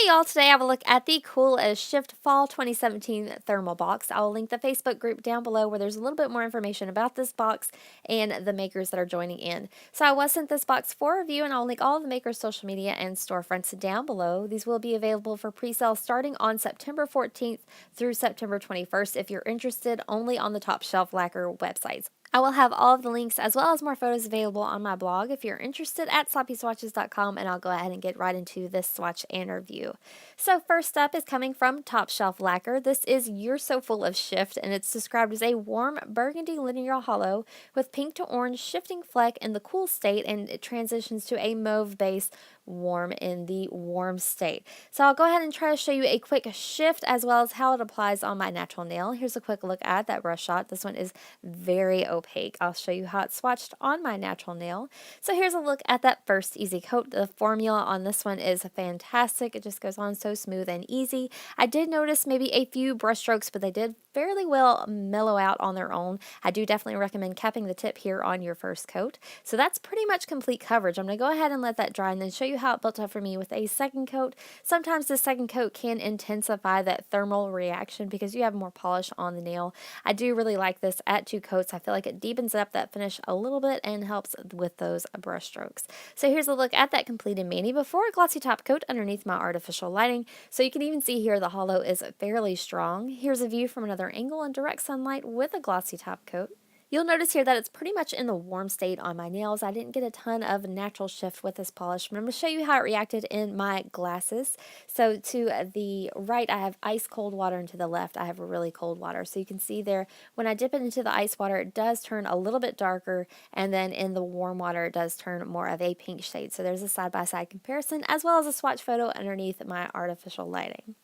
Hey y'all, today I have a look at the Cool as Shift Fall 2017 thermal box. I will link the Facebook group down below where there's a little bit more information about this box and the makers that are joining in. So I was sent this box for review and I'll link all of the makers' social media and storefronts down below. These will be available for pre-sale starting on September 14th through September 21st if you're interested only on the Top Shelf Lacquer websites. I will have all of the links as well as more photos available on my blog if you're interested at sloppyswatches.com, and I'll go ahead and get right into this swatch and review. So first up is coming from Top Shelf Lacquer. This is You're So Full of Shift, and it's described as a warm burgundy linear hollow with pink to orange shifting fleck in the cool state, and it transitions to a mauve base warm in the warm state. So I'll go ahead and try to show you a quick shift as well as how it applies on my natural nail. Here's a quick look at that brush shot. This one is very opaque. I'll show you how it's swatched on my natural nail. So here's a look at that first easy coat. The formula on this one is fantastic. It just goes on so smooth and easy. I did notice maybe a few brush strokes, but they did fairly well mellow out on their own. I do definitely recommend capping the tip here on your first coat. So that's pretty much complete coverage. I'm going to go ahead and let that dry and then show you how it built up for me with a second coat. Sometimes the second coat can intensify that thermal reaction because you have more polish on the nail. I do really like this at 2 coats. I feel like it deepens up that finish a little bit and helps with those brush strokes. So here's a look at that completed mani before a glossy top coat underneath my artificial lighting. So you can even see here the hollow is fairly strong. Here's a view from another angle in direct sunlight with a glossy top coat. You'll notice here that it's pretty much in the warm state on my nails. I didn't get a ton of natural shift with this polish, but I'm going to show you how it reacted in my glasses. So to the right, I have ice cold water, and to the left, I have really cold water. So you can see there, when I dip it into the ice water, it does turn a little bit darker, and then in the warm water, it does turn more of a pink shade. So there's a side-by-side comparison, as well as a swatch photo underneath my artificial lighting.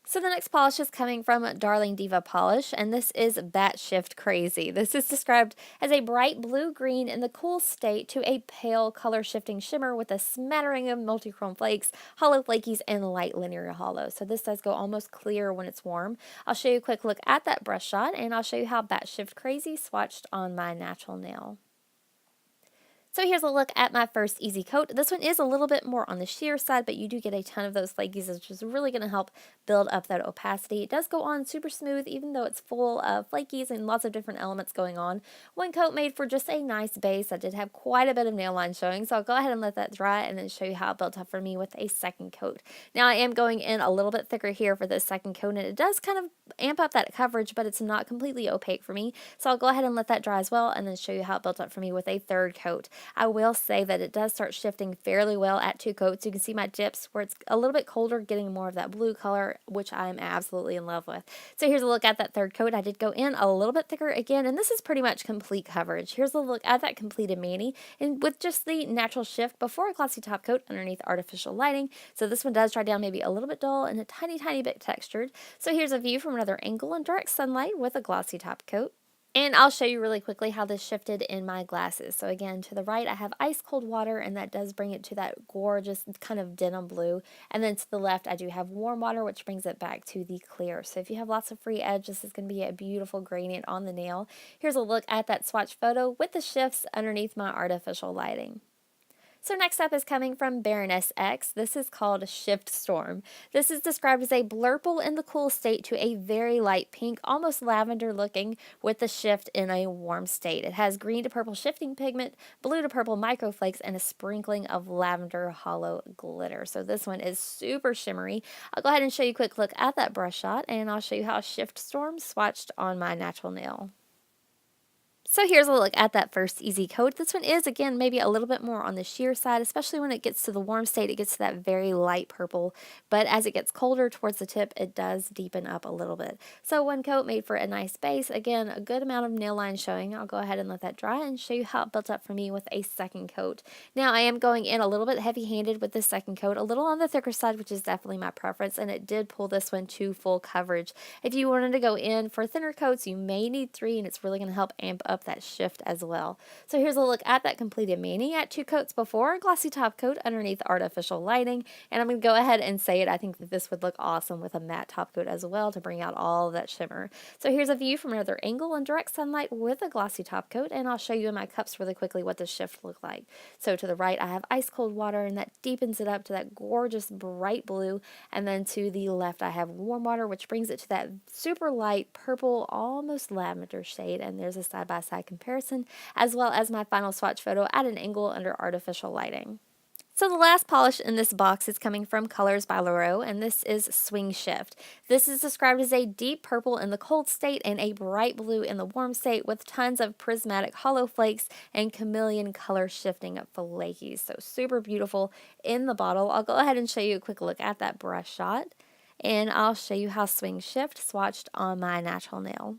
So the next polish is coming from Darling Diva Polish, and this is Batshit Crazy. This is described as a bright blue-green in the cool state to a pale color-shifting shimmer with a smattering of multi-chrome flakes, hollow flakies, and light linear hollow. So this does go almost clear when it's warm. I'll show you a quick look at that brush shot, and I'll show you how Batshit Crazy swatched on my natural nail. So here's a look at my first easy coat. This one is a little bit more on the sheer side, but you do get a ton of those flakies, which is really going to help build up that opacity. It does go on super smooth, even though it's full of flakies and lots of different elements going on. One coat made for just a nice base. I did have quite a bit of nail line showing, so I'll go ahead and let that dry and then show you how it built up for me with a second coat. Now I am going in a little bit thicker here for this second coat, and it does kind of amp up that coverage, but it's not completely opaque for me. So I'll go ahead and let that dry as well and then show you how it built up for me with a third coat. I will say that it does start shifting fairly well at 2 coats. You can see my dips where it's a little bit colder, getting more of that blue color, which I'm absolutely in love with. So here's a look at that third coat. I did go in a little bit thicker again, and this is pretty much complete coverage. Here's a look at that completed mani, and with just the natural shift before a glossy top coat underneath artificial lighting. So this one does dry down maybe a little bit dull and a tiny bit textured. So here's a view from another angle in direct sunlight with a glossy top coat. And I'll show you really quickly how this shifted in my glasses. So again, to the right, I have ice cold water, and that does bring it to that gorgeous kind of denim blue. And then to the left, I do have warm water, which brings it back to the clear. So if you have lots of free edge, this is going to be a beautiful gradient on the nail. Here's a look at that swatch photo with the shifts underneath my artificial lighting. So next up is coming from Baroness X. This is called Shift Storm. This is described as a blurple in the cool state to a very light pink, almost lavender looking, with the shift in a warm state. It has green to purple shifting pigment, blue to purple microflakes, and a sprinkling of lavender hollow glitter. So this one is super shimmery. I'll go ahead and show you a quick look at that brush shot, and I'll show you how Shift Storm swatched on my natural nail. So here's a look at that first easy coat. This one is, again, maybe a little bit more on the sheer side, especially when it gets to the warm state. It gets to that very light purple, but as it gets colder towards the tip, it does deepen up a little bit. So one coat made for a nice base. Again, a good amount of nail line showing. I'll go ahead and let that dry and show you how it built up for me with a second coat. Now I am going in a little bit heavy-handed with this second coat, a little on the thicker side, which is definitely my preference, and it did pull this one to full coverage. If you wanted to go in for thinner coats, you may need 3, and it's really going to help amp up up that shift as well. So here's a look at that completed mani at 2 coats before, glossy top coat underneath artificial lighting. And I'm going to go ahead and say it, I think that this would look awesome with a matte top coat as well to bring out all of that shimmer. So here's a view from another angle in direct sunlight with a glossy top coat, and I'll show you in my cups really quickly what this shift looked like. So to the right I have ice cold water, and that deepens it up to that gorgeous bright blue, and then to the left I have warm water, which brings it to that super light purple, almost lavender shade, and there's a side-by-side comparison, as well as my final swatch photo at an angle under artificial lighting. So the last polish in this box is coming from Colors by Loro, and this is Swing Shift. This is described as a deep purple in the cold state and a bright blue in the warm state with tons of prismatic hollow flakes and chameleon color shifting flakies. So super beautiful in the bottle. I'll go ahead and show you a quick look at that brush shot, and I'll show you how Swing Shift swatched on my natural nail.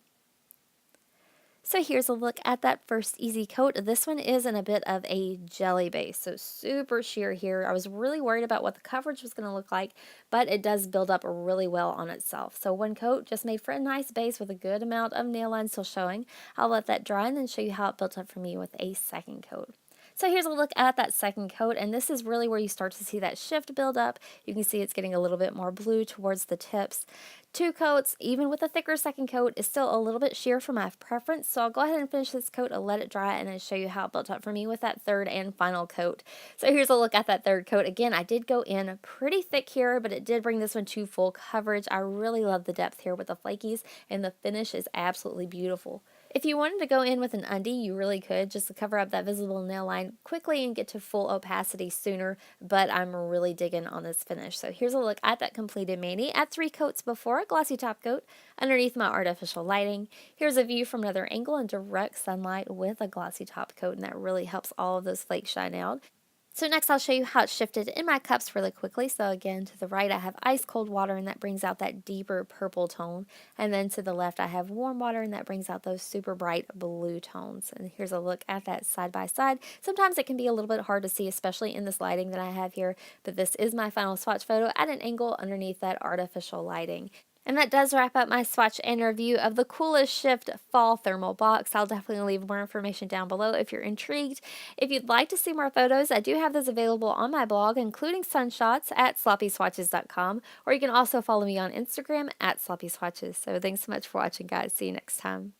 So here's a look at that first easy coat. This one is in a bit of a jelly base, so super sheer here. I was really worried about what the coverage was going to look like, but it does build up really well on itself. So one coat just made for a nice base with a good amount of nail line still showing. I'll let that dry and then show you how it built up for me with a second coat. So here's a look at that second coat, and this is really where you start to see that shift build up. You can see it's getting a little bit more blue towards the tips. 2 coats, even with a thicker second coat, is still a little bit sheer for my preference, so I'll go ahead and finish this coat and let it dry and then show you how it built up for me with that third and final coat. So here's a look at that third coat. Again, I did go in pretty thick here, but it did bring this one to full coverage. I really love the depth here with the flakies, and the finish is absolutely beautiful. If you wanted to go in with an undie, you really could, just to cover up that visible nail line quickly and get to full opacity sooner, but I'm really digging on this finish. So here's a look at that completed mani at 3 coats before, glossy top coat underneath my artificial lighting. Here's a view from another angle in direct sunlight with a glossy top coat, and that really helps all of those flakes shine out. So next I'll show you how it's shifted in my cups really quickly. So again, to the right I have ice cold water, and that brings out that deeper purple tone. And then to the left I have warm water, and that brings out those super bright blue tones. And here's a look at that side by side. Sometimes it can be a little bit hard to see, especially in this lighting that I have here, but this is my final swatch photo at an angle underneath that artificial lighting. And that does wrap up my swatch and review of the Coolest Shift Fall Thermal Box. I'll definitely leave more information down below if you're intrigued. If you'd like to see more photos, I do have those available on my blog, including sunshots at sloppyswatches.com, or you can also follow me on Instagram at sloppyswatches. So thanks so much for watching, guys. See you next time.